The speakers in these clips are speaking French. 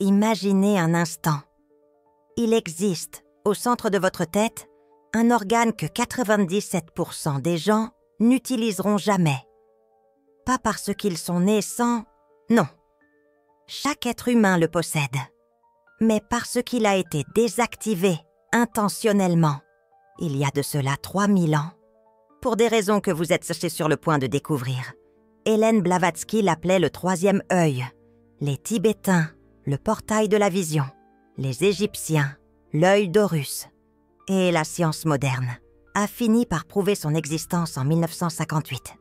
Imaginez un instant. Il existe, au centre de votre tête, un organe que 97% des gens n'utiliseront jamais. Pas parce qu'ils sont nés sans... Non. Chaque être humain le possède. Mais parce qu'il a été désactivé intentionnellement, il y a de cela 3000 ans, pour des raisons que vous êtes sur le point de découvrir. Hélène Blavatsky l'appelait le troisième œil, les Tibétains, le portail de la vision, les Égyptiens, l'œil d'Horus. Et la science moderne a fini par prouver son existence en 1958.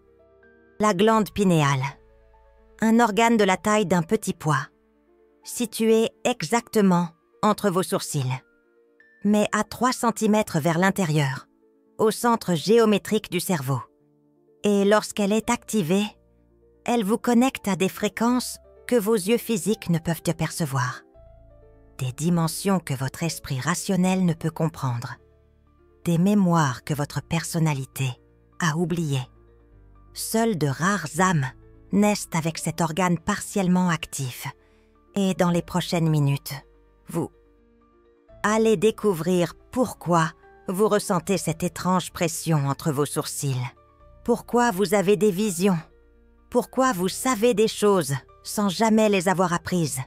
La glande pinéale, un organe de la taille d'un petit pois, situé exactement entre vos sourcils, mais à 3 cm vers l'intérieur, au centre géométrique du cerveau. Et lorsqu'elle est activée, elle vous connecte à des fréquences que vos yeux physiques ne peuvent percevoir. Des dimensions que votre esprit rationnel ne peut comprendre. Des mémoires que votre personnalité a oubliées. Seules de rares âmes naissent avec cet organe partiellement actif. Et dans les prochaines minutes, vous allez découvrir pourquoi vous ressentez cette étrange pression entre vos sourcils. Pourquoi vous avez des visions. Pourquoi vous savez des choses sans jamais les avoir apprises.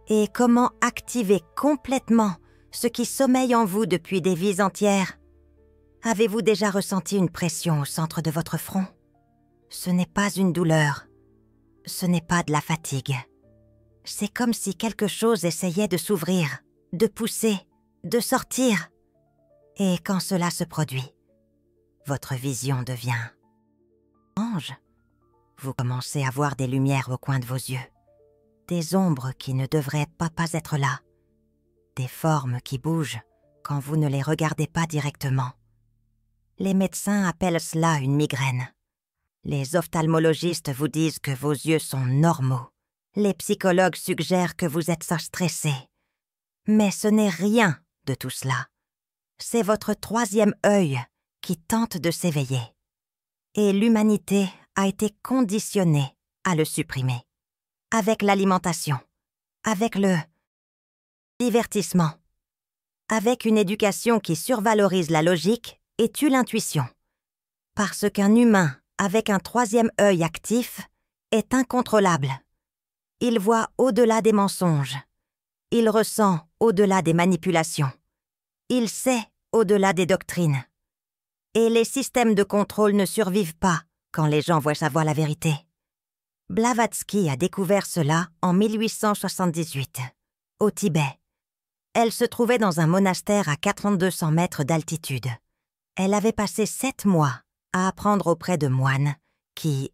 Et comment activer complètement ce qui sommeille en vous depuis des vies entières. Avez-vous déjà ressenti une pression au centre de votre front? Ce n'est pas une douleur. Ce n'est pas de la fatigue. C'est comme si quelque chose essayait de s'ouvrir, de pousser, de sortir. Et quand cela se produit, votre vision devient ange. Vous commencez à voir des lumières au coin de vos yeux. Des ombres qui ne devraient pas être là. Des formes qui bougent quand vous ne les regardez pas directement. Les médecins appellent cela une migraine. Les ophtalmologistes vous disent que vos yeux sont normaux. Les psychologues suggèrent que vous êtes stressé. Mais ce n'est rien de tout cela. C'est votre troisième œil qui tente de s'éveiller. Et l'humanité a été conditionnée à le supprimer. Avec l'alimentation, avec le divertissement, avec une éducation qui survalorise la logique et tue l'intuition. Parce qu'un humain avec un troisième œil actif est incontrôlable. Il voit au-delà des mensonges. Il ressent au-delà des manipulations. Il sait au-delà des doctrines. Et les systèmes de contrôle ne survivent pas quand les gens voient savoir la vérité. Blavatsky a découvert cela en 1878, au Tibet. Elle se trouvait dans un monastère à 4200 mètres d'altitude. Elle avait passé 7 mois à apprendre auprès de moines qui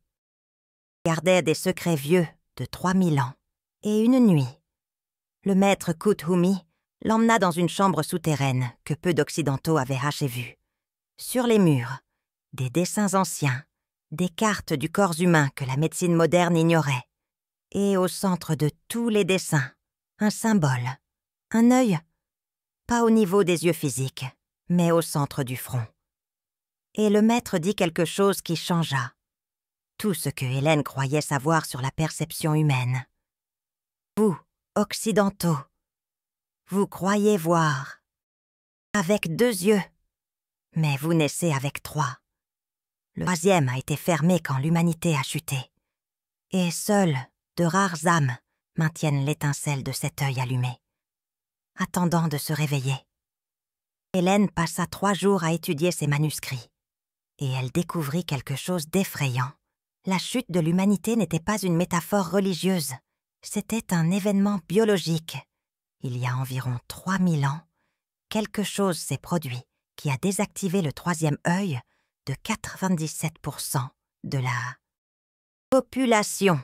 gardaient des secrets vieux de 3000 ans. Et une nuit, le maître Kuthumi l'emmena dans une chambre souterraine que peu d'Occidentaux avaient hachée vue. Sur les murs, des dessins anciens, des cartes du corps humain que la médecine moderne ignorait. Et au centre de tous les dessins, un symbole, un œil, pas au niveau des yeux physiques, mais au centre du front. Et le maître dit quelque chose qui changea tout ce que Hélène croyait savoir sur la perception humaine. Vous, occidentaux, vous croyez voir avec 2 yeux, mais vous naissez avec 3. Le 3e a été fermé quand l'humanité a chuté. Et seules de rares âmes maintiennent l'étincelle de cet œil allumé, attendant de se réveiller. Hélène passa 3 jours à étudier ses manuscrits. Et elle découvrit quelque chose d'effrayant. La chute de l'humanité n'était pas une métaphore religieuse. C'était un événement biologique. Il y a environ 3000 ans, quelque chose s'est produit qui a désactivé le 3e œil de 97% de la population.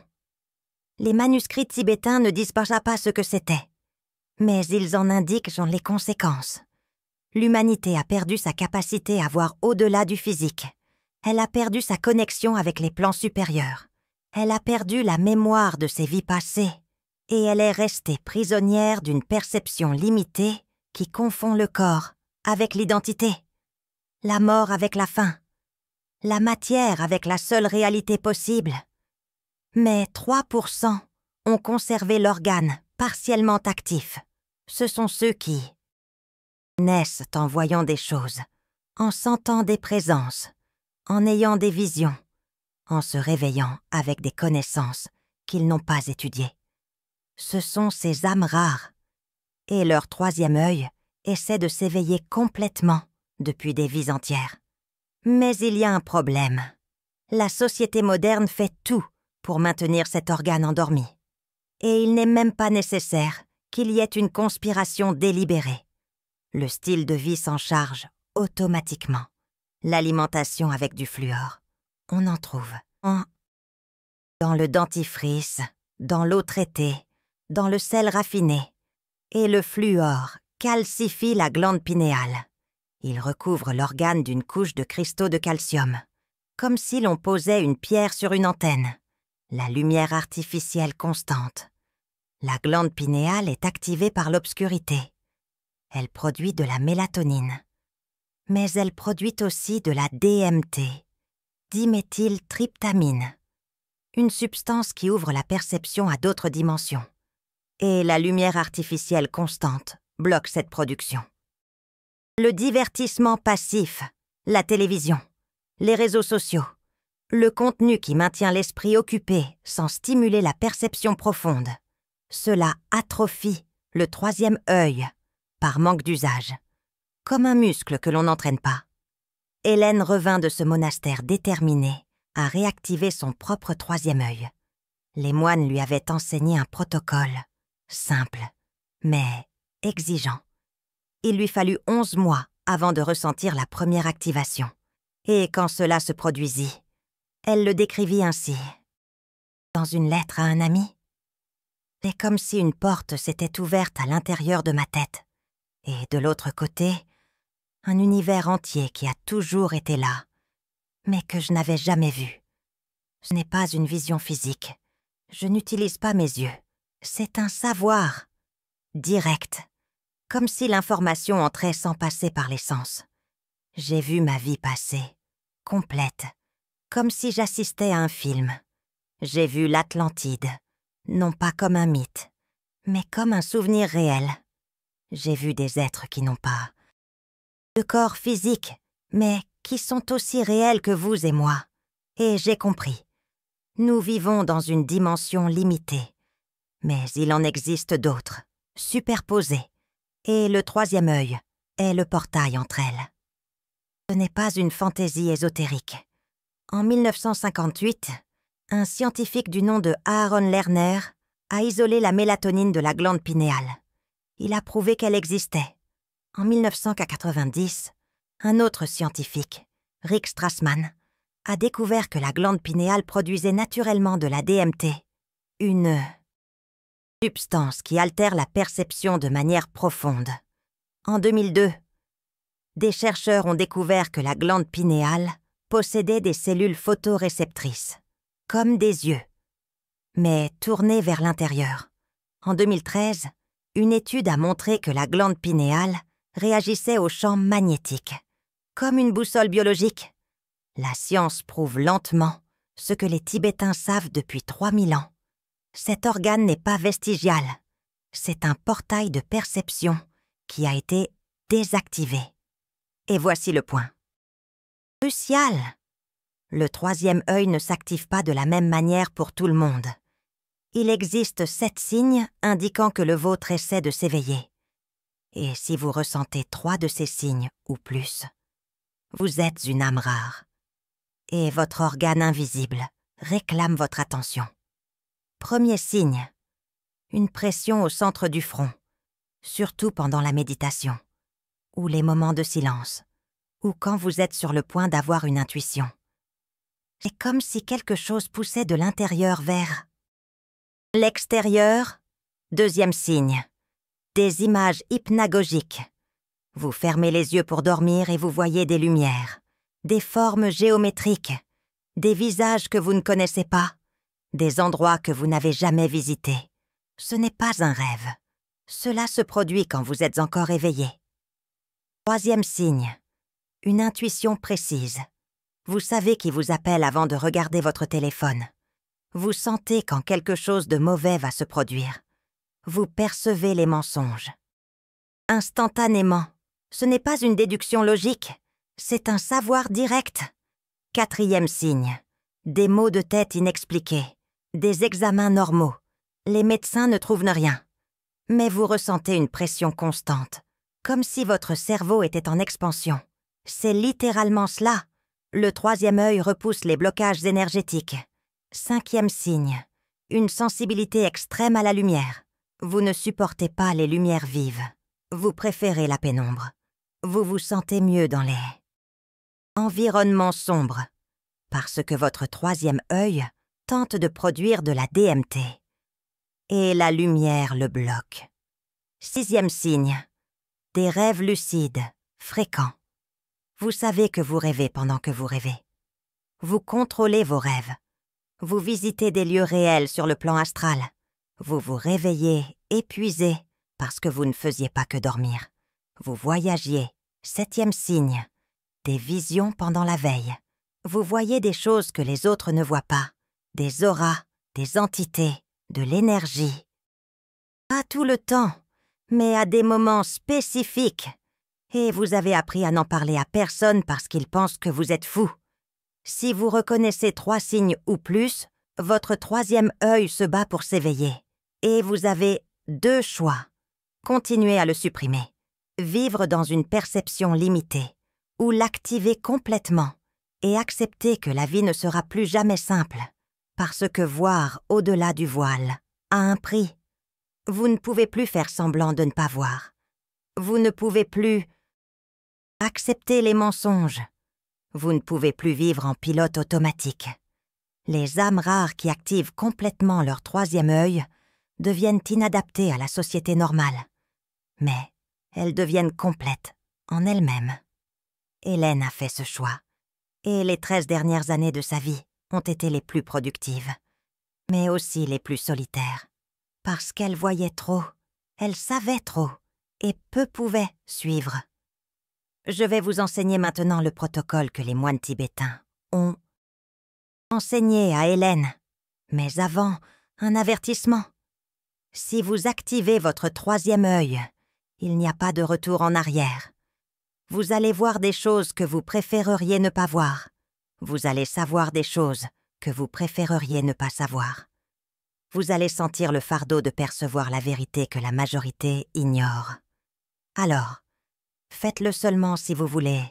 Les manuscrits tibétains ne disent pas ce que c'était, mais ils en indiquent les conséquences. L'humanité a perdu sa capacité à voir au-delà du physique. Elle a perdu sa connexion avec les plans supérieurs. Elle a perdu la mémoire de ses vies passées. Et elle est restée prisonnière d'une perception limitée qui confond le corps avec l'identité, la mort avec la fin, la matière avec la seule réalité possible. Mais 3% ont conservé l'organe partiellement actifs. Ce sont ceux qui naissent en voyant des choses, en sentant des présences, en ayant des visions, en se réveillant avec des connaissances qu'ils n'ont pas étudiées. Ce sont ces âmes rares, et leur troisième œil essaie de s'éveiller complètement depuis des vies entières. Mais il y a un problème. La société moderne fait tout pour maintenir cet organe endormi. Et il n'est même pas nécessaire qu'il y ait une conspiration délibérée. Le style de vie s'en charge automatiquement. L'alimentation avec du fluor, on en trouve dans le dentifrice, dans l'eau traitée, dans le sel raffiné. Et le fluor calcifie la glande pinéale. Il recouvre l'organe d'une couche de cristaux de calcium, comme si l'on posait une pierre sur une antenne. La lumière artificielle constante. La glande pinéale est activée par l'obscurité. Elle produit de la mélatonine. Mais elle produit aussi de la DMT, diméthyltryptamine, une substance qui ouvre la perception à d'autres dimensions. Et la lumière artificielle constante bloque cette production. Le divertissement passif, la télévision, les réseaux sociaux, le contenu qui maintient l'esprit occupé sans stimuler la perception profonde, cela atrophie le troisième œil par manque d'usage, comme un muscle que l'on n'entraîne pas. Hélène revint de ce monastère déterminée à réactiver son propre troisième œil. Les moines lui avaient enseigné un protocole, simple, mais exigeant. Il lui fallut 11 mois avant de ressentir la première activation. Et quand cela se produisit, elle le décrivit ainsi. Dans une lettre à un ami, c'est comme si une porte s'était ouverte à l'intérieur de ma tête. Et de l'autre côté, un univers entier qui a toujours été là, mais que je n'avais jamais vu. Ce n'est pas une vision physique. Je n'utilise pas mes yeux. C'est un savoir, direct, comme si l'information entrait sans passer par les sens. J'ai vu ma vie passer, complète, comme si j'assistais à un film. J'ai vu l'Atlantide, non pas comme un mythe, mais comme un souvenir réel. J'ai vu des êtres qui n'ont pas de corps physique, mais qui sont aussi réels que vous et moi. Et j'ai compris. Nous vivons dans une dimension limitée. Mais il en existe d'autres, superposées. Et le troisième œil est le portail entre elles. Ce n'est pas une fantaisie ésotérique. En 1958, un scientifique du nom de Aaron Lerner a isolé la mélatonine de la glande pinéale. Il a prouvé qu'elle existait. En 1990, un autre scientifique, Rick Strassman, a découvert que la glande pinéale produisait naturellement de la DMT, une substance qui altère la perception de manière profonde. En 2002, des chercheurs ont découvert que la glande pinéale possédait des cellules photoréceptrices, comme des yeux, mais tournées vers l'intérieur. En 2013, une étude a montré que la glande pinéale réagissait aux champs magnétiques, comme une boussole biologique. La science prouve lentement ce que les Tibétains savent depuis 3000 ans. Cet organe n'est pas vestigial. C'est un portail de perception qui a été désactivé. Et voici le point. Crucial! Le troisième œil ne s'active pas de la même manière pour tout le monde. Il existe 7 signes indiquant que le vôtre essaie de s'éveiller. Et si vous ressentez 3 de ces signes ou plus, vous êtes une âme rare. Et votre organe invisible réclame votre attention. Premier signe, une pression au centre du front, surtout pendant la méditation, ou les moments de silence, ou quand vous êtes sur le point d'avoir une intuition. C'est comme si quelque chose poussait de l'intérieur vers l'extérieur. Deuxième signe, des images hypnagogiques. Vous fermez les yeux pour dormir et vous voyez des lumières, des formes géométriques, des visages que vous ne connaissez pas, des endroits que vous n'avez jamais visités. Ce n'est pas un rêve. Cela se produit quand vous êtes encore éveillé. Troisième signe, une intuition précise. Vous savez qui vous appelle avant de regarder votre téléphone. Vous sentez quand quelque chose de mauvais va se produire. vous percevez les mensonges. Instantanément, ce n'est pas une déduction logique, c'est un savoir direct. 4e signe, des maux de tête inexpliqués, des examens normaux. Les médecins ne trouvent rien. Mais vous ressentez une pression constante, comme si votre cerveau était en expansion. C'est littéralement cela. Le 3e œil repousse les blocages énergétiques. 5e signe, une sensibilité extrême à la lumière. Vous ne supportez pas les lumières vives. Vous préférez la pénombre. Vous vous sentez mieux dans les environnements sombres, parce que votre 3e œil tente de produire de la DMT. Et la lumière le bloque. 6e signe, des rêves lucides, fréquents. Vous savez que vous rêvez pendant que vous rêvez. Vous contrôlez vos rêves. Vous visitez des lieux réels sur le plan astral. Vous vous réveillez épuisé parce que vous ne faisiez pas que dormir. Vous voyagiez. 7e signe, des visions pendant la veille. Vous voyez des choses que les autres ne voient pas. Des auras, des entités, de l'énergie. Pas tout le temps, mais à des moments spécifiques. Et vous avez appris à n'en parler à personne parce qu'ils pensent que vous êtes fou. Si vous reconnaissez 3 signes ou plus, votre 3e œil se bat pour s'éveiller. Et vous avez 2 choix. Continuez à le supprimer. Vivre dans une perception limitée, ou l'activer complètement, et accepter que la vie ne sera plus jamais simple, parce que voir au-delà du voile a un prix. Vous ne pouvez plus faire semblant de ne pas voir. Vous ne pouvez plus accepter les mensonges. Vous ne pouvez plus vivre en pilote automatique. Les âmes rares qui activent complètement leur 3e œil deviennent inadaptées à la société normale. Mais elles deviennent complètes en elles-mêmes. Hélène a fait ce choix. Et les 13 dernières années de sa vie ont été les plus productives, mais aussi les plus solitaires. Parce qu'elle voyait trop, elle savait trop, et peu pouvait suivre. Je vais vous enseigner maintenant le protocole que les moines tibétains ont enseigné à Hélène. Mais avant, un avertissement. Si vous activez votre 3e œil, il n'y a pas de retour en arrière. Vous allez voir des choses que vous préféreriez ne pas voir. Vous allez savoir des choses que vous préféreriez ne pas savoir. Vous allez sentir le fardeau de percevoir la vérité que la majorité ignore. Alors, faites-le seulement si vous voulez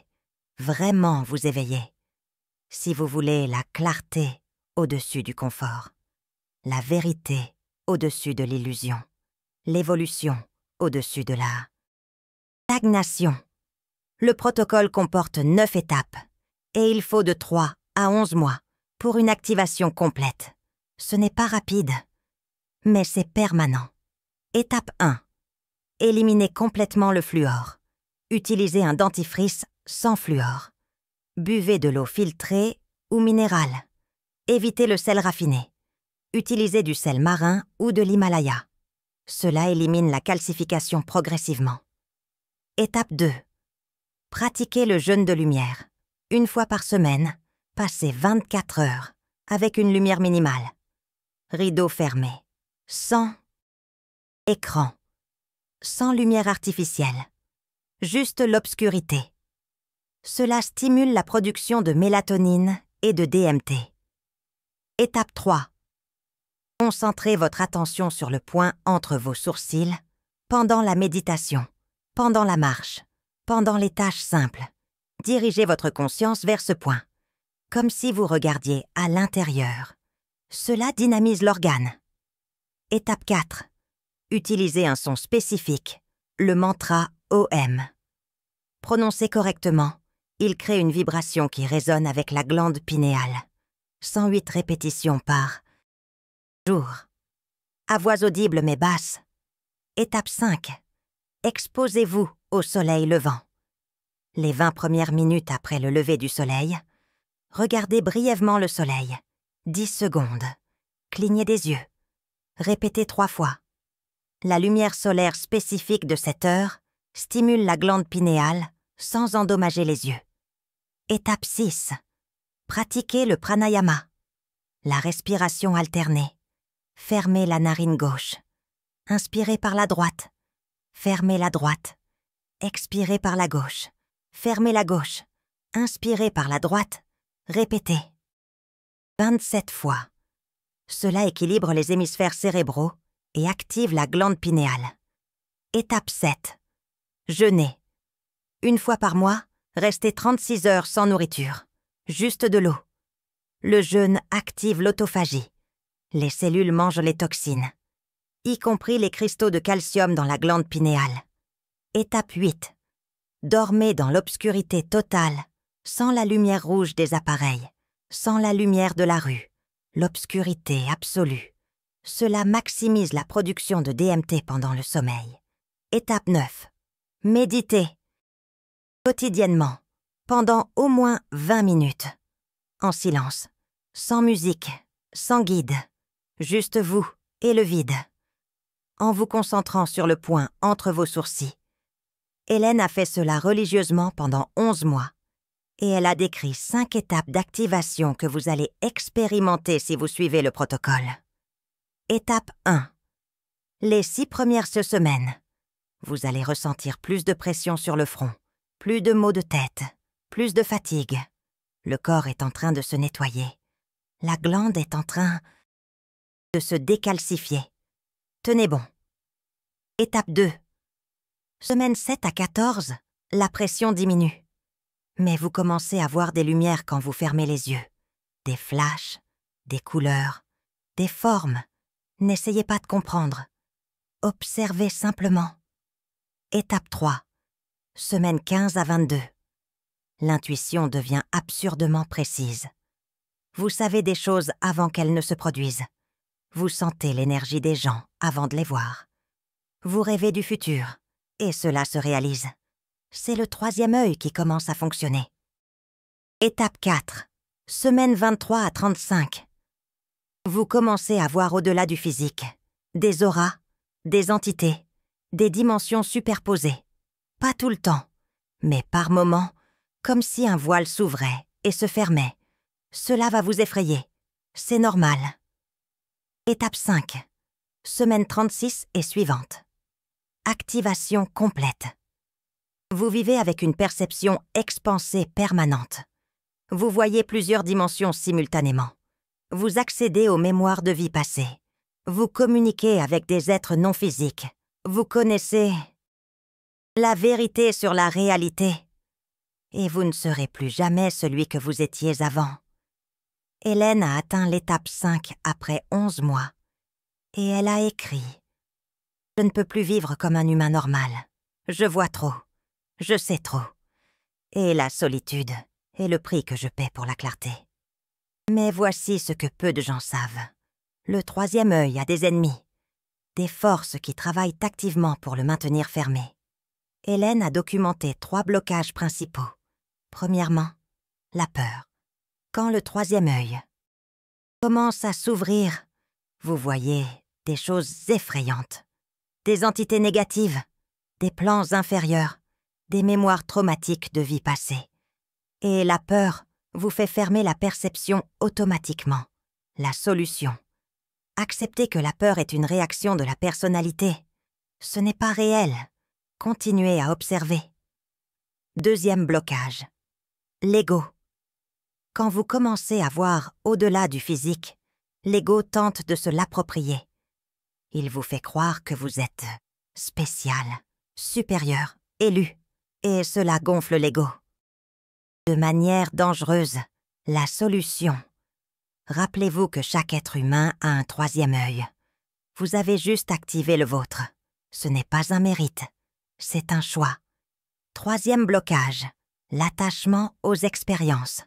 vraiment vous éveiller. Si vous voulez la clarté au-dessus du confort, la vérité au-dessus de l'illusion, l'évolution au-dessus de la stagnation. Le protocole comporte 9 étapes et il faut de 3 à 11 mois pour une activation complète. Ce n'est pas rapide, mais c'est permanent. Étape 1. Éliminez complètement le fluor. Utilisez un dentifrice sans fluor. Buvez de l'eau filtrée ou minérale. Évitez le sel raffiné. Utilisez du sel marin ou de l'Himalaya. Cela élimine la calcification progressivement. Étape 2. Pratiquez le jeûne de lumière. Une fois par semaine, passez 24 heures avec une lumière minimale. Rideau fermé. Sans écran. Sans lumière artificielle. Juste l'obscurité. Cela stimule la production de mélatonine et de DMT. Étape 3. Concentrez votre attention sur le point entre vos sourcils pendant la méditation, pendant la marche, pendant les tâches simples. Dirigez votre conscience vers ce point, comme si vous regardiez à l'intérieur. Cela dynamise l'organe. Étape 4. Utilisez un son spécifique, le mantra OM. Prononcé correctement, il crée une vibration qui résonne avec la glande pinéale. 108 répétitions par jour. À voix audible mais basse. Étape 5. Exposez-vous au soleil levant. Les 20 premières minutes après le lever du soleil, regardez brièvement le soleil. 10 secondes. Clignez des yeux. Répétez 3 fois. La lumière solaire spécifique de cette heure stimule la glande pinéale sans endommager les yeux. Étape 6. Pratiquez le pranayama. La respiration alternée. Fermez la narine gauche. Inspirez par la droite. Fermez la droite. Expirez par la gauche. Fermez la gauche. Inspirez par la droite. Répétez. 27 fois. Cela équilibre les hémisphères cérébraux et active la glande pinéale. Étape 7. Jeûnez. Une fois par mois, restez 36 heures sans nourriture. Juste de l'eau. Le jeûne active l'autophagie. Les cellules mangent les toxines, y compris les cristaux de calcium dans la glande pinéale. Étape 8. Dormez dans l'obscurité totale, sans la lumière rouge des appareils, sans la lumière de la rue. L'obscurité absolue. Cela maximise la production de DMT pendant le sommeil. Étape 9. Méditez. Quotidiennement, pendant au moins 20 minutes. En silence, sans musique, sans guide. Juste vous et le vide. En vous concentrant sur le point entre vos sourcils. Hélène a fait cela religieusement pendant 11 mois. Et elle a décrit 5 étapes d'activation que vous allez expérimenter si vous suivez le protocole. Étape 1. Les 6 premières semaines. Vous allez ressentir plus de pression sur le front, plus de maux de tête, plus de fatigue. Le corps est en train de se nettoyer. La glande est en train de se décalcifier. Tenez bon. Étape 2. Semaine 7 à 14, la pression diminue. Mais vous commencez à voir des lumières quand vous fermez les yeux. Des flashs, des couleurs, des formes. N'essayez pas de comprendre. Observez simplement. Étape 3. Semaine 15 à 22. L'intuition devient absurdement précise. Vous savez des choses avant qu'elles ne se produisent. Vous sentez l'énergie des gens avant de les voir. Vous rêvez du futur, et cela se réalise. C'est le 3e œil qui commence à fonctionner. Étape 4. Semaine 23 à 35. Vous commencez à voir au-delà du physique. Des auras, des entités, des dimensions superposées. Pas tout le temps, mais par moments, comme si un voile s'ouvrait et se fermait. Cela va vous effrayer. C'est normal. Étape 5. Semaine 36 et suivante. Activation complète. Vous vivez avec une perception expansée permanente. Vous voyez plusieurs dimensions simultanément. Vous accédez aux mémoires de vie passées. Vous communiquez avec des êtres non physiques. Vous connaissez la vérité sur la réalité. Et vous ne serez plus jamais celui que vous étiez avant. Hélène a atteint l'étape 5 après 11 mois. Et elle a écrit « Je ne peux plus vivre comme un humain normal. Je vois trop. Je sais trop. Et la solitude est le prix que je paie pour la clarté. Mais voici ce que peu de gens savent. Le 3e œil a des ennemis. Des forces qui travaillent activement pour le maintenir fermé. Hélène a documenté 3 blocages principaux. Premièrement, la peur. Quand le 3e œil commence à s'ouvrir, vous voyez des choses effrayantes, des entités négatives, des plans inférieurs, des mémoires traumatiques de vie passée. Et la peur vous fait fermer la perception automatiquement, la solution. Acceptez que la peur est une réaction de la personnalité. Ce n'est pas réel. Continuez à observer. 2e blocage. L'ego. Quand vous commencez à voir au-delà du physique, l'ego tente de se l'approprier. Il vous fait croire que vous êtes spécial, supérieur, élu, et cela gonfle l'ego. De manière dangereuse, la solution. Rappelez-vous que chaque être humain a un 3e œil. Vous avez juste activé le vôtre. Ce n'est pas un mérite, c'est un choix. 3e blocage, l'attachement aux expériences.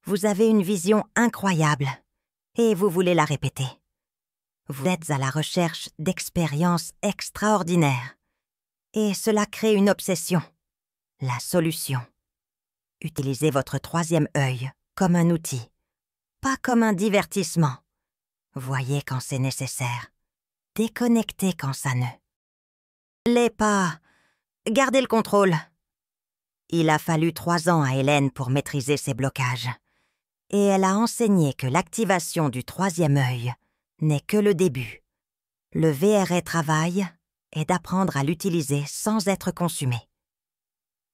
Vous avez une vision incroyable et vous voulez la répéter. Vous êtes à la recherche d'expériences extraordinaires et cela crée une obsession. La solution. Utilisez votre 3e œil comme un outil, pas comme un divertissement. Voyez quand c'est nécessaire. Déconnectez quand ça ne l'est pas. Gardez le contrôle. Il a fallu 3 ans à Hélène pour maîtriser ses blocages. Et elle a enseigné que l'activation du 3e œil n'est que le début. Le VRE travail est d'apprendre à l'utiliser sans être consumé.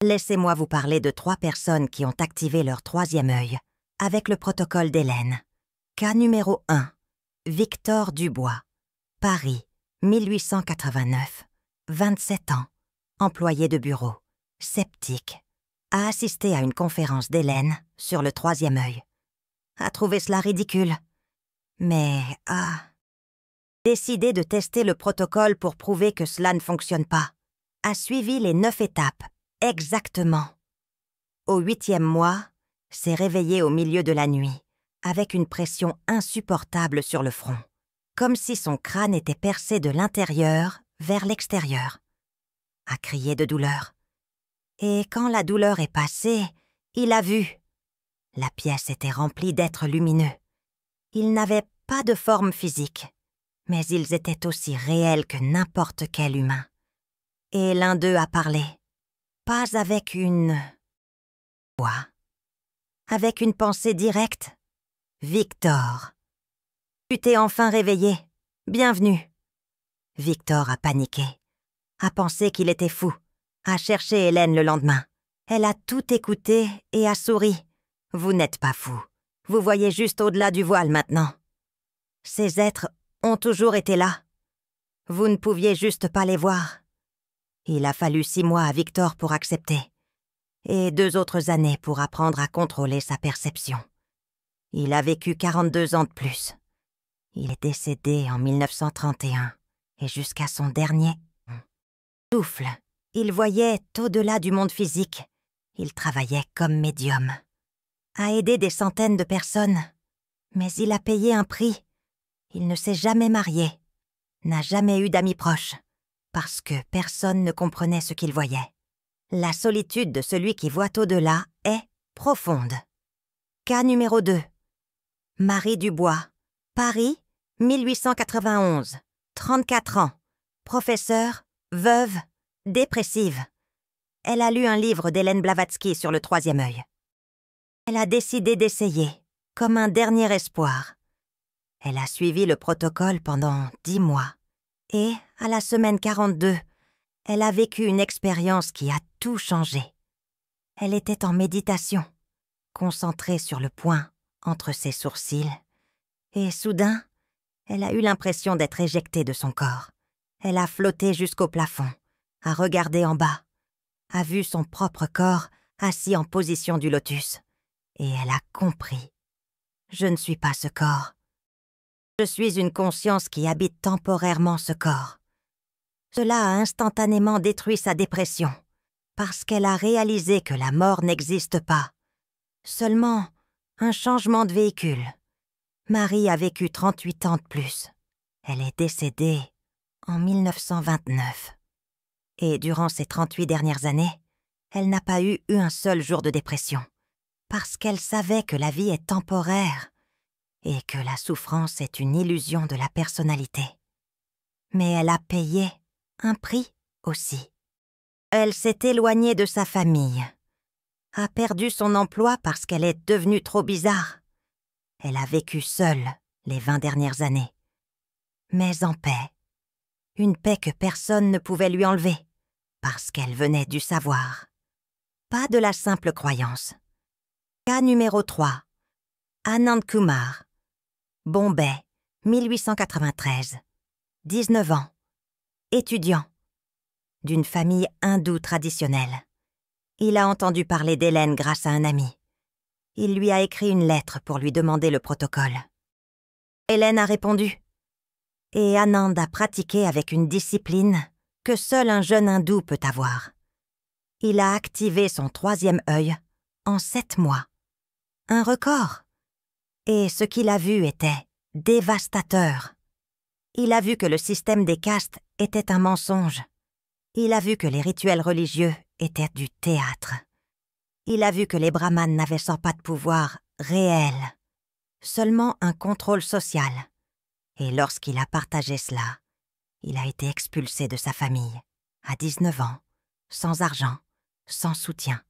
Laissez-moi vous parler de 3 personnes qui ont activé leur 3e œil avec le protocole d'Hélène. Cas numéro 1. Victor Dubois, Paris, 1889, 27 ans, employé de bureau, sceptique, a assisté à une conférence d'Hélène sur le 3e œil. A trouvé cela ridicule, mais a décidé de tester le protocole pour prouver que cela ne fonctionne pas. A suivi les 9 étapes, exactement. Au 8e mois, s'est réveillé au milieu de la nuit, avec une pression insupportable sur le front, comme si son crâne était percé de l'intérieur vers l'extérieur. A crié de douleur. Et quand la douleur est passée, il a vu. La pièce était remplie d'êtres lumineux. Ils n'avaient pas de forme physique, mais ils étaient aussi réels que n'importe quel humain. Et l'un d'eux a parlé, pas avec une voix, avec une pensée directe. « Victor, tu t'es enfin réveillé. Bienvenue. » Victor a paniqué, a pensé qu'il était fou, a cherché Hélène le lendemain. Elle a tout écouté et a souri. « Vous n'êtes pas fou. Vous voyez juste au-delà du voile maintenant. Ces êtres ont toujours été là. Vous ne pouviez juste pas les voir. » Il a fallu 6 mois à Victor pour accepter, et 2 autres années pour apprendre à contrôler sa perception. Il a vécu 42 ans de plus. Il est décédé en 1931, et jusqu'à son dernier souffle, il voyait au-delà du monde physique. Il travaillait comme médium, a aidé des centaines de personnes, mais il a payé un prix. Il ne s'est jamais marié, n'a jamais eu d'amis proches, parce que personne ne comprenait ce qu'il voyait. La solitude de celui qui voit au-delà est profonde. Cas numéro 2. Marie Dubois, Paris, 1891, 34 ans, professeure, veuve, dépressive. Elle a lu un livre d'Hélène Blavatsky sur le 3e œil. Elle a décidé d'essayer, comme un dernier espoir. Elle a suivi le protocole pendant 10 mois. Et, à la semaine 42, elle a vécu une expérience qui a tout changé. Elle était en méditation, concentrée sur le point entre ses sourcils, et soudain, elle a eu l'impression d'être éjectée de son corps. Elle a flotté jusqu'au plafond, a regardé en bas, a vu son propre corps assis en position du lotus, et elle a compris. Je ne suis pas ce corps. Je suis une conscience qui habite temporairement ce corps. Cela a instantanément détruit sa dépression, parce qu'elle a réalisé que la mort n'existe pas. Seulement un changement de véhicule. Marie a vécu 38 ans de plus. Elle est décédée en 1929. Et durant ces 38 dernières années, elle n'a pas eu un seul jour de dépression, parce qu'elle savait que la vie est temporaire et que la souffrance est une illusion de la personnalité. Mais elle a payé un prix aussi. Elle s'est éloignée de sa famille, a perdu son emploi parce qu'elle est devenue trop bizarre. Elle a vécu seule les 20 dernières années, mais en paix. Une paix que personne ne pouvait lui enlever, parce qu'elle venait du savoir. Pas de la simple croyance. Cas numéro 3. Anand Kumar, Bombay, 1893, 19 ans, étudiant, d'une famille hindoue traditionnelle. Il a entendu parler d'Hélène grâce à un ami. Il lui a écrit une lettre pour lui demander le protocole. Hélène a répondu. Et Anand a pratiqué avec une discipline que seul un jeune hindou peut avoir. Il a activé son 3e œil en 7 mois. Un record. Et ce qu'il a vu était dévastateur. Il a vu que le système des castes était un mensonge. Il a vu que les rituels religieux étaient du théâtre. Il a vu que les brahmanes n'avaient sans pas de pouvoir réel, seulement un contrôle social. Et lorsqu'il a partagé cela, il a été expulsé de sa famille, à 19 ans, sans argent, sans soutien.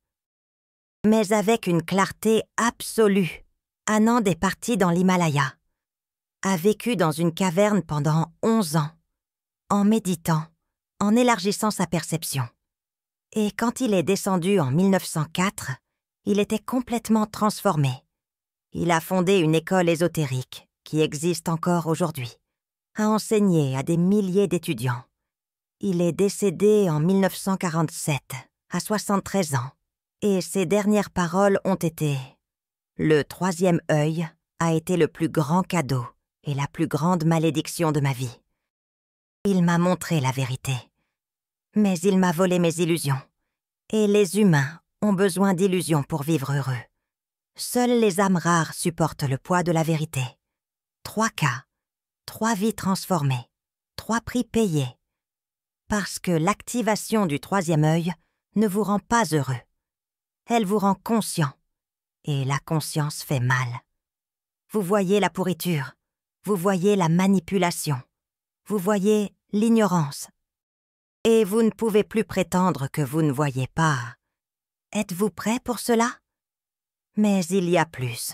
Mais avec une clarté absolue, Anand est parti dans l'Himalaya, a vécu dans une caverne pendant 11 ans, en méditant, en élargissant sa perception. Et quand il est descendu en 1904, il était complètement transformé. Il a fondé une école ésotérique qui existe encore aujourd'hui, a enseigné à des milliers d'étudiants. Il est décédé en 1947, à 73 ans, et ses dernières paroles ont été « Le troisième œil a été le plus grand cadeau et la plus grande malédiction de ma vie. Il m'a montré la vérité, mais il m'a volé mes illusions. Et les humains ont besoin d'illusions pour vivre heureux. Seules les âmes rares supportent le poids de la vérité. 3 cas, 3 vies transformées, 3 prix payés. Parce que l'activation du troisième œil ne vous rend pas heureux. Elle vous rend conscient. Et la conscience fait mal. Vous voyez la pourriture. Vous voyez la manipulation. Vous voyez l'ignorance. Et vous ne pouvez plus prétendre que vous ne voyez pas. Êtes-vous prêt pour cela? Mais il y a plus.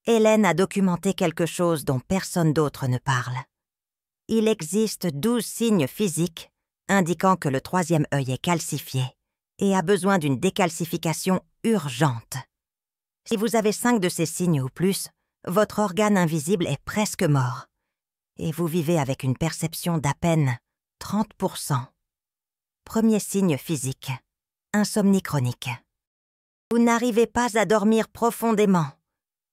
Hélène a documenté quelque chose dont personne d'autre ne parle. Il existe 12 signes physiques indiquant que le troisième œil est calcifié et a besoin d'une décalcification urgente. Si vous avez 5 de ces signes ou plus, votre organe invisible est presque mort. Et vous vivez avec une perception d'à peine 30%. Premier signe physique, insomnie chronique. Vous n'arrivez pas à dormir profondément.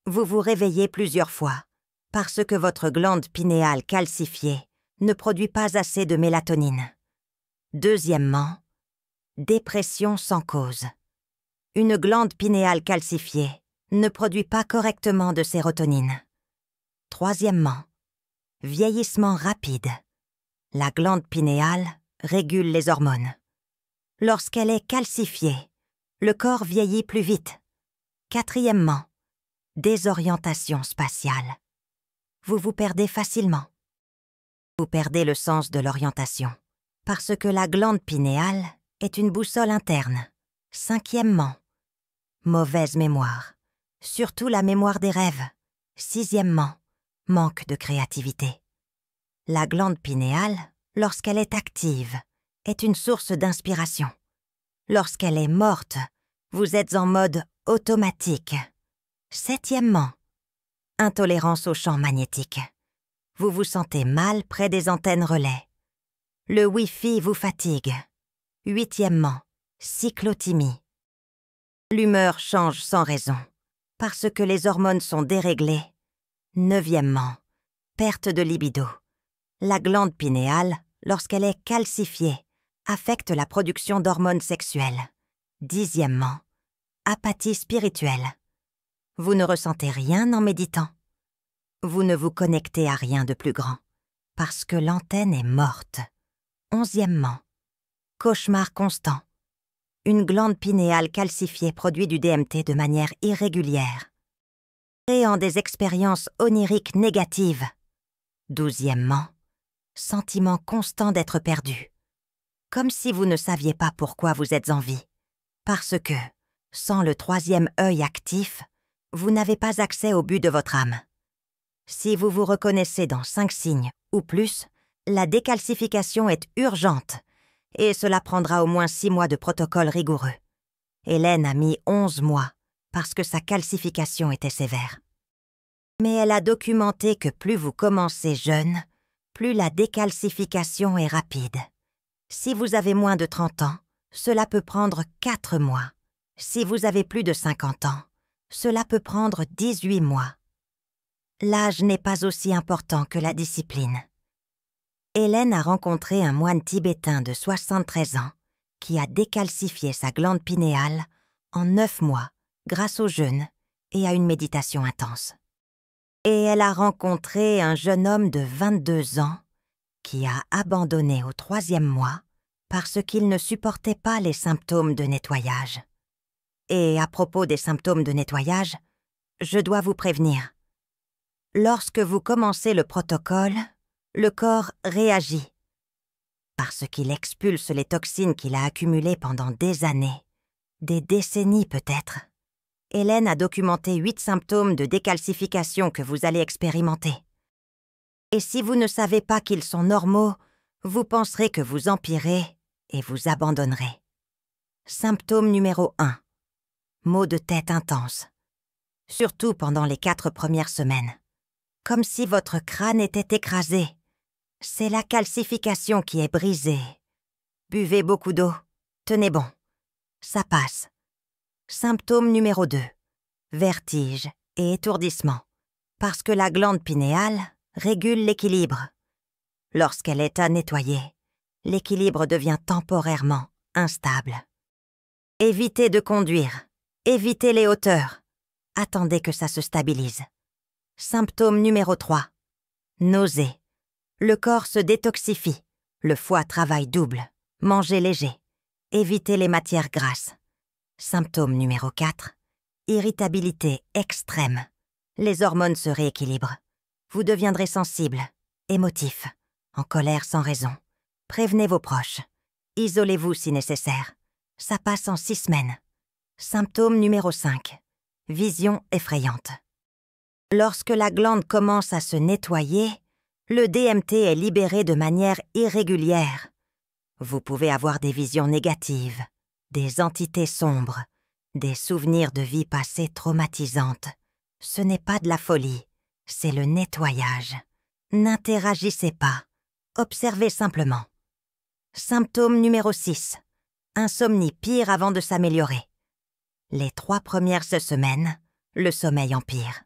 Vous vous réveillez plusieurs fois parce que votre glande pinéale calcifiée ne produit pas assez de mélatonine. Deuxièmement, dépression sans cause. Une glande pinéale calcifiée ne produit pas correctement de sérotonine. Troisièmement, vieillissement rapide. La glande pinéale régule les hormones. Lorsqu'elle est calcifiée, le corps vieillit plus vite. Quatrièmement, désorientation spatiale. Vous vous perdez facilement. Vous perdez le sens de l'orientation, parce que la glande pinéale est une boussole interne. Cinquièmement, mauvaise mémoire, surtout la mémoire des rêves. Sixièmement, manque de créativité. La glande pinéale, lorsqu'elle est active, est une source d'inspiration. Lorsqu'elle est morte, vous êtes en mode automatique. Septièmement, intolérance aux champs magnétiques. Vous vous sentez mal près des antennes relais. Le Wi-Fi vous fatigue. Huitièmement, cyclothymie. L'humeur change sans raison, parce que les hormones sont déréglées. Neuvièmement, perte de libido. La glande pinéale, lorsqu'elle est calcifiée, affecte la production d'hormones sexuelles. Dixièmement, apathie spirituelle. Vous ne ressentez rien en méditant. Vous ne vous connectez à rien de plus grand, parce que l'antenne est morte. Onzièmement, cauchemar constant. Une glande pinéale calcifiée produit du DMT de manière irrégulière, créant des expériences oniriques négatives. Douzièmement, sentiment constant d'être perdu. Comme si vous ne saviez pas pourquoi vous êtes en vie. Parce que, sans le troisième œil actif, vous n'avez pas accès au but de votre âme. Si vous vous reconnaissez dans 5 signes ou plus, la décalcification est urgente et cela prendra au moins 6 mois de protocole rigoureux. Hélène a mis 11 mois parce que sa calcification était sévère. Mais elle a documenté que plus vous commencez jeune, plus la décalcification est rapide. Si vous avez moins de 30 ans, cela peut prendre 4 mois. Si vous avez plus de 50 ans, cela peut prendre 18 mois. L'âge n'est pas aussi important que la discipline. Hélène a rencontré un moine tibétain de 73 ans qui a décalcifié sa glande pinéale en 9 mois grâce au jeûne et à une méditation intense. Et elle a rencontré un jeune homme de 22 ans qui a abandonné au 3e mois parce qu'il ne supportait pas les symptômes de nettoyage. Et à propos des symptômes de nettoyage, je dois vous prévenir. Lorsque vous commencez le protocole, le corps réagit parce qu'il expulse les toxines qu'il a accumulées pendant des années, des décennies peut-être. Hélène a documenté 8 symptômes de décalcification que vous allez expérimenter. Et si vous ne savez pas qu'ils sont normaux, vous penserez que vous empirez et vous abandonnerez. Symptôme numéro 1. Maux de tête intenses. Surtout pendant les 4 premières semaines. Comme si votre crâne était écrasé. C'est la calcification qui est brisée. Buvez beaucoup d'eau. Tenez bon. Ça passe. Symptôme numéro 2. Vertige et étourdissement. Parce que la glande pinéale régule l'équilibre. Lorsqu'elle est à nettoyer, l'équilibre devient temporairement instable. Évitez de conduire. Évitez les hauteurs. Attendez que ça se stabilise. Symptôme numéro 3. Nausées. Le corps se détoxifie. Le foie travaille double. Mangez léger. Évitez les matières grasses. Symptôme numéro 4. Irritabilité extrême. Les hormones se rééquilibrent. Vous deviendrez sensible, émotif, en colère sans raison. Prévenez vos proches. Isolez-vous si nécessaire. Ça passe en 6 semaines. Symptôme numéro 5. Vision effrayante. Lorsque la glande commence à se nettoyer, le DMT est libéré de manière irrégulière. Vous pouvez avoir des visions négatives, des entités sombres, des souvenirs de vie passée traumatisantes. Ce n'est pas de la folie, c'est le nettoyage. N'interagissez pas, observez simplement. Symptôme numéro 6. Insomnie pire avant de s'améliorer. Les 3 premières semaines, le sommeil empire.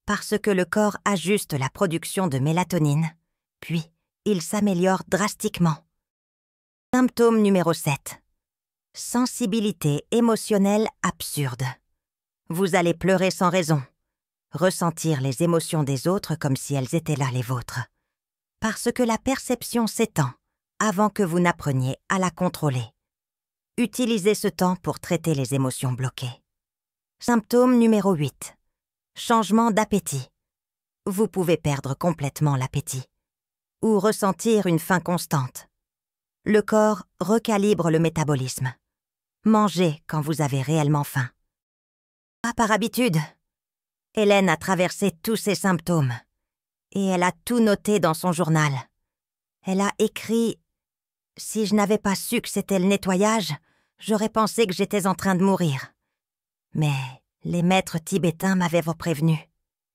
Parce que le corps ajuste la production de mélatonine, puis il s'améliore drastiquement. Symptôme numéro 7. Sensibilité émotionnelle absurde. Vous allez pleurer sans raison, ressentir les émotions des autres comme si elles étaient là les vôtres. Parce que la perception s'étend avant que vous n'appreniez à la contrôler. Utilisez ce temps pour traiter les émotions bloquées. Symptôme numéro 8. Changement d'appétit. Vous pouvez perdre complètement l'appétit ou ressentir une faim constante. Le corps recalibre le métabolisme. Mangez quand vous avez réellement faim. Pas par habitude. Hélène a traversé tous ces symptômes et elle a tout noté dans son journal. Elle a écrit « Si je n'avais pas su que c'était le nettoyage, j'aurais pensé que j'étais en train de mourir. Mais les maîtres tibétains m'avaient prévenu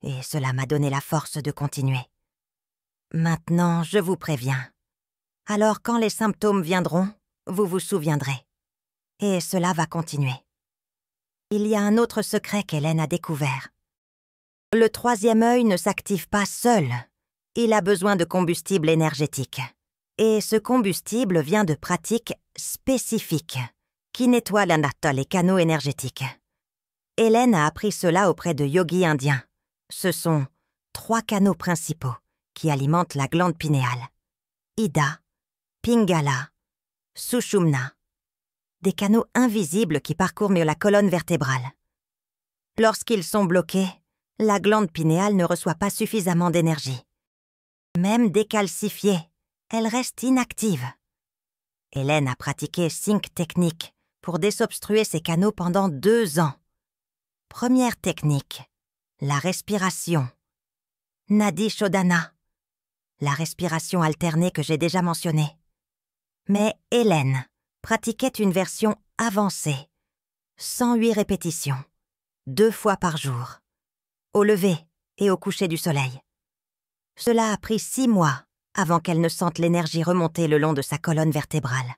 et cela m'a donné la force de continuer. Maintenant, je vous préviens. Alors quand les symptômes viendront, vous vous souviendrez. Et cela va continuer. » Il y a un autre secret qu'Hélène a découvert. Le 3e œil ne s'active pas seul. Il a besoin de combustible énergétique. Et ce combustible vient de pratiques spécifiques qui nettoient les canaux énergétiques. Hélène a appris cela auprès de yogis indiens. Ce sont 3 canaux principaux qui alimentent la glande pinéale. Ida, Pingala, Sushumna. Des canaux invisibles qui parcourent la colonne vertébrale. Lorsqu'ils sont bloqués, la glande pinéale ne reçoit pas suffisamment d'énergie. Même décalcifiée, elle reste inactive. Hélène a pratiqué 5 techniques pour désobstruer ces canaux pendant 2 ans. Première technique, la respiration. Nadi Shodhana, la respiration alternée que j'ai déjà mentionnée. Mais Hélène pratiquait une version avancée, 108 répétitions, 2 fois par jour, au lever et au coucher du soleil. Cela a pris 6 mois avant qu'elle ne sente l'énergie remonter le long de sa colonne vertébrale.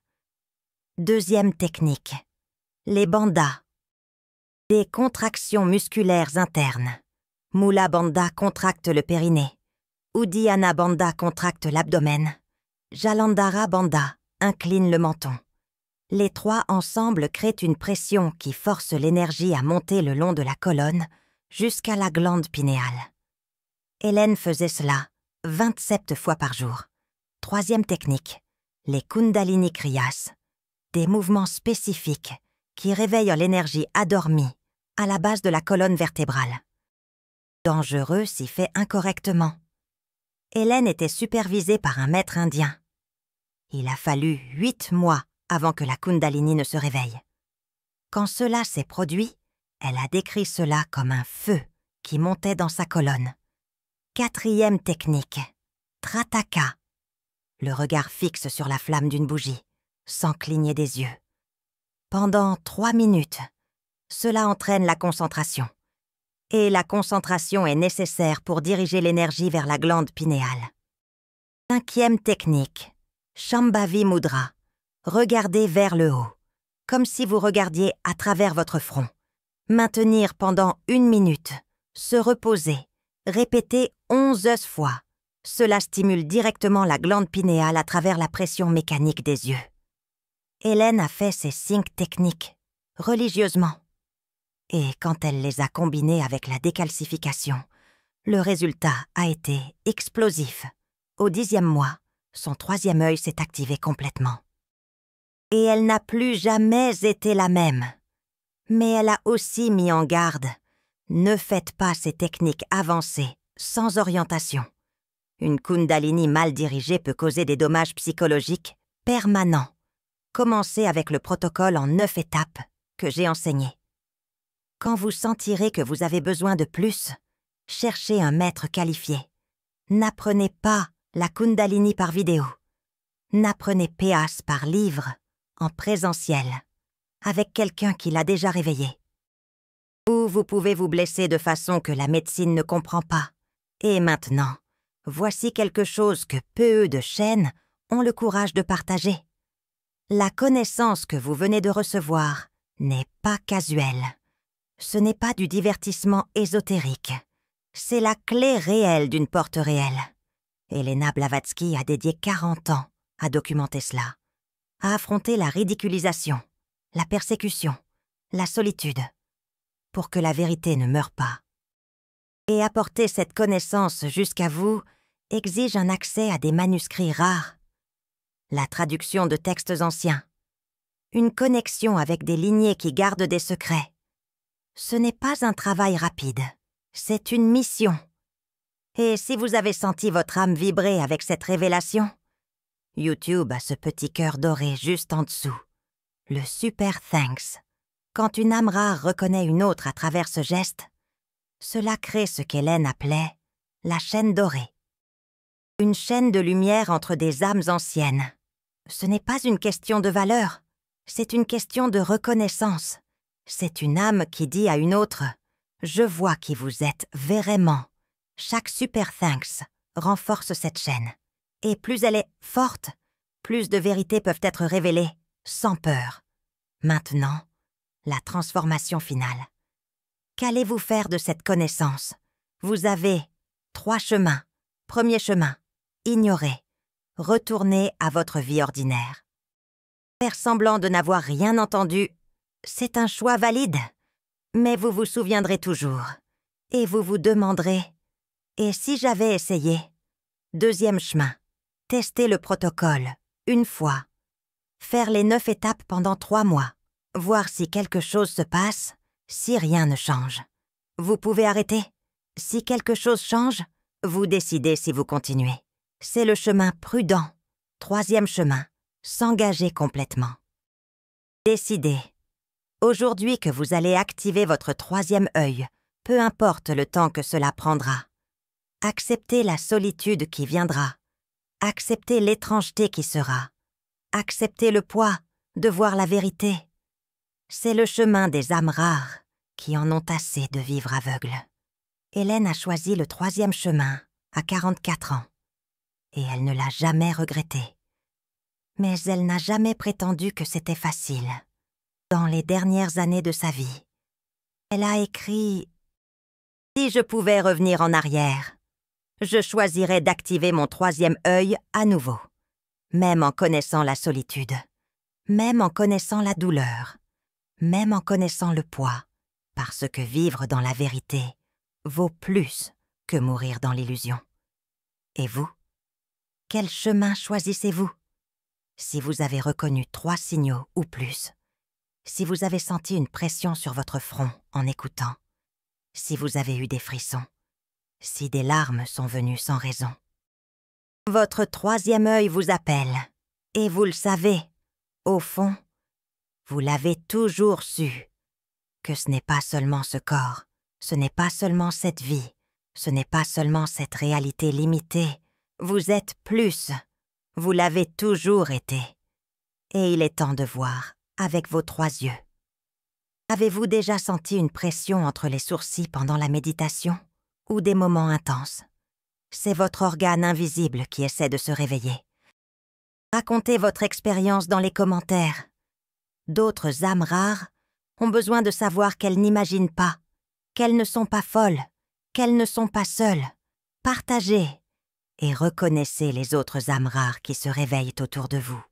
Deuxième technique, les bandhas. Des contractions musculaires internes. Mula Bandha contracte le périnée. Uddiyana Bandha contracte l'abdomen. Jalandhara Bandha incline le menton. Les 3 ensemble créent une pression qui force l'énergie à monter le long de la colonne jusqu'à la glande pinéale. Hélène faisait cela 27 fois par jour. Troisième technique, les Kundalini Kriyas, des mouvements spécifiques qui réveillent l'énergie adormie à la base de la colonne vertébrale. Dangereux si fait incorrectement. Hélène était supervisée par un maître indien. Il a fallu 8 mois avant que la Kundalini ne se réveille. Quand cela s'est produit, elle a décrit cela comme un feu qui montait dans sa colonne. Quatrième technique, Trataka. le regard fixe sur la flamme d'une bougie, sans cligner des yeux. Pendant 3 minutes, cela entraîne la concentration. Et la concentration est nécessaire pour diriger l'énergie vers la glande pinéale. 5e technique, Shambhavi Mudra. Regardez vers le haut, comme si vous regardiez à travers votre front. Maintenir pendant 1 minute, se reposer, répéter 11 fois. Cela stimule directement la glande pinéale à travers la pression mécanique des yeux. Hélène a fait ces 5 techniques religieusement. Et quand elle les a combinées avec la décalcification, le résultat a été explosif. Au 10e mois, son 3e œil s'est activé complètement. Et elle n'a plus jamais été la même. Mais elle a aussi mis en garde. Ne faites pas ces techniques avancées, sans orientation. Une Kundalini mal dirigée peut causer des dommages psychologiques permanents. Commencez avec le protocole en 9 étapes que j'ai enseigné. Quand vous sentirez que vous avez besoin de plus, cherchez un maître qualifié. N'apprenez pas la Kundalini par vidéo. N'apprenez PAS par livre, en présentiel, avec quelqu'un qui l'a déjà réveillé. Ou vous pouvez vous blesser de façon que la médecine ne comprend pas. Et maintenant, voici quelque chose que peu de chaînes ont le courage de partager. La connaissance que vous venez de recevoir n'est pas casuelle. Ce n'est pas du divertissement ésotérique. C'est la clé réelle d'une porte réelle. Elena Blavatsky a dédié 40 ans à documenter cela, à affronter la ridiculisation, la persécution, la solitude, pour que la vérité ne meure pas. Et apporter cette connaissance jusqu'à vous exige un accès à des manuscrits rares, la traduction de textes anciens, une connexion avec des lignées qui gardent des secrets. Ce n'est pas un travail rapide, c'est une mission. Et si vous avez senti votre âme vibrer avec cette révélation, YouTube a ce petit cœur doré juste en dessous, le super thanks. Quand une âme rare reconnaît une autre à travers ce geste, cela crée ce qu'Hélène appelait la chaîne dorée. Une chaîne de lumière entre des âmes anciennes. Ce n'est pas une question de valeur, c'est une question de reconnaissance. C'est une âme qui dit à une autre « Je vois qui vous êtes vraiment ». Chaque super thanks renforce cette chaîne. Et plus elle est forte, plus de vérités peuvent être révélées, sans peur. Maintenant, la transformation finale. Qu'allez-vous faire de cette connaissance? Vous avez 3 chemins. Premier chemin, ignorer. Retournez à votre vie ordinaire. Faire semblant de n'avoir rien entendu, c'est un choix valide. Mais vous vous souviendrez toujours. Et vous vous demanderez « Et si j'avais essayé ?» Deuxième chemin, tester le protocole, 1 fois. Faire les 9 étapes pendant 3 mois. Voir si quelque chose se passe, si rien ne change. Vous pouvez arrêter. Si quelque chose change, vous décidez si vous continuez. C'est le chemin prudent. 3e chemin, s'engager complètement. Décidez. Aujourd'hui que vous allez activer votre 3e œil, peu importe le temps que cela prendra. Acceptez la solitude qui viendra. Acceptez l'étrangeté qui sera. Acceptez le poids de voir la vérité. C'est le chemin des âmes rares qui en ont assez de vivre aveugles. Hélène a choisi le 3e chemin à 44 ans et elle ne l'a jamais regretté. Mais elle n'a jamais prétendu que c'était facile. Dans les dernières années de sa vie, elle a écrit « Si je pouvais revenir en arrière, je choisirais d'activer mon 3e œil à nouveau, même en connaissant la solitude, même en connaissant la douleur, même en connaissant le poids, parce que vivre dans la vérité vaut plus que mourir dans l'illusion. » Et vous? Quel chemin choisissez-vous? Si vous avez reconnu 3 signaux ou plus, si vous avez senti une pression sur votre front en écoutant, si vous avez eu des frissons, si des larmes sont venues sans raison. Votre 3e œil vous appelle, et vous le savez, au fond, vous l'avez toujours su, que ce n'est pas seulement ce corps, ce n'est pas seulement cette vie, ce n'est pas seulement cette réalité limitée, vous êtes plus, Vous l'avez toujours été. Et il est temps de voir, avec vos 3 yeux. Avez-vous déjà senti une pression entre les sourcils pendant la méditation ou des moments intenses? C'est votre organe invisible qui essaie de se réveiller. Racontez votre expérience dans les commentaires. D'autres âmes rares ont besoin de savoir qu'elles n'imaginent pas, qu'elles ne sont pas folles, qu'elles ne sont pas seules. Partagez et reconnaissez les autres âmes rares qui se réveillent autour de vous.